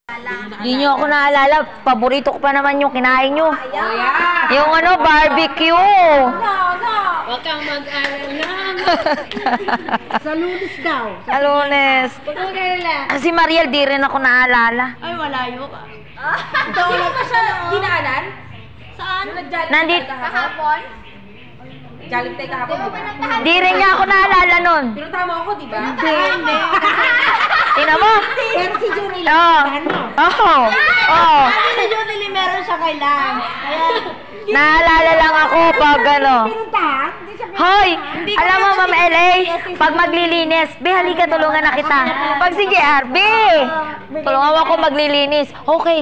Hindi nyo ako naalala. Paborito ko pa naman yung kinain nyo. Yung ano, barbecue. Huwag kang mag-alala. Sa Lunes daw. Sa Lunes. Si Mariel, di rin ako naalala. Ay, malayo ka. Ito wala pa siya dinaanan? Saan? Nandito. Kahapon? Galing tayo kahapon, di ba? Di rin niya ako naalala nun. Pero tama ako, di ba? Hindi. Tingnan mo. Pero si Johnny lang, Oo. tahan mo. Oo. Oo. Sabi ni Johnny, meron siya kailangan. Kaya, Naalala lang ako pag ano. Pinuntahan? Hindi siya Hoy! Alam mo, Ma'am LA, pag maglilinis, be, halika, tulungan na kita. Pag si JRB, tulungan mo ako maglilinis. Okay,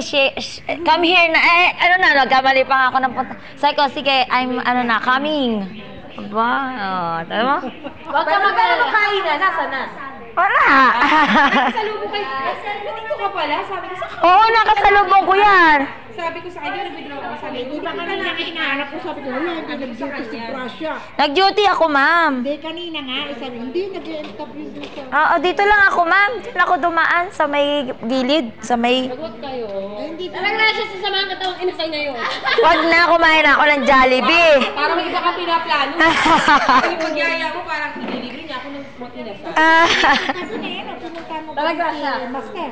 come here na. Ano na, nagkamali pa ako ng punta. Sabi ko, sige, I'm, coming. Aba, tama mo? huwag ka mag-alala. Kainan, nasa na? Wala. Salubong kayo. Nandito ka pala, sabi ko sa Oo, nakasalubong ko yan. Sabi ko sa kanya, nag-withdraw ako. Sabi ko, baka na hinahanap ko. Sabi ko, wala, hindi nag-duty si Prasya. Nag-duty ako, ma'am. Hindi, kanina nga. Sabi, hindi, nag-interview din siya. Oo, dito lang ako, ma'am. Dito lang ako dumaan sa may gilid, sa may... Huwag kayo. Hindi, Talagang na siya sa samahan katawang inasay na yun. Wag na, kumain ako ng Jollibee. parang may iba kang pinaplano. Yung pagyaya mo, parang ililibre niya ako ng matinasa. Kasi na yun, pinuntahan mo Talaga siya. Master.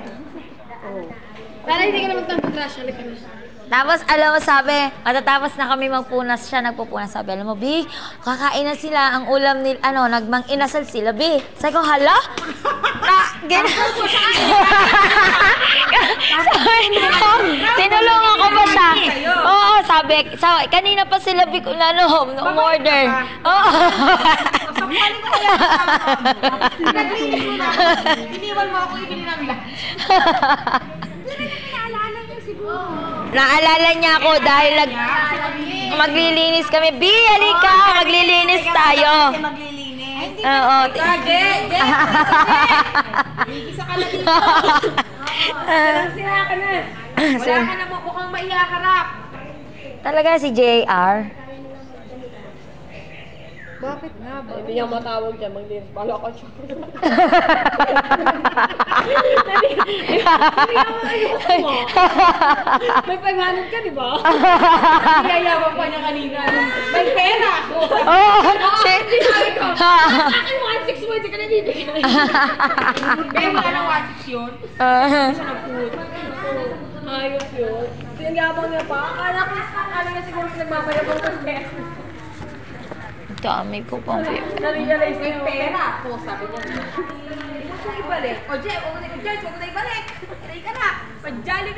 Para hindi ka naman tanong-trash, halika na. Tapos, alam mo, sabi, matatapos na kami magpunas siya, nagpupunas. Sabi, alam mo, Bi, kakain na sila, ang ulam nila, nagmang-inasal sila, Bi. Sabi ko, hala? Tinulungan ko ba siya? Oo, sabi, kanina pa sila, Bi, kung umorder. Oo. Naglinis mo na ako. Iniwan mo ako, ibili ng lunch. Naalala niya ako dahil maglilinis kami. Bi, halika, maglilinis tayo. Maglilinis. Oo. Isa ka na dito. Sira ka na. Wala ka na mukhang maiyakarap. Talaga si JR. Bakit nga ba? Hindi niya matawag dyan, maglinis. Bala ka siya. May 500 ka, di ba? Yayaman pa niya kanina. May pera ako. Oo. Akin mo, 1.6 mo, hindi ka nabibigay. Kaya wala nang 1.6 yun. Ayos yun. Sinagabang niya pa. Akala niya siguro nagmamayabang ng pera. Dami ko pang Na-realize May niya. pera ako, sabi niya. Hindi mo siya ibalik. O, Jay, huwag mo na ibalik. Huwag mo na ibalik. Patay ka na. Pag-Jollibee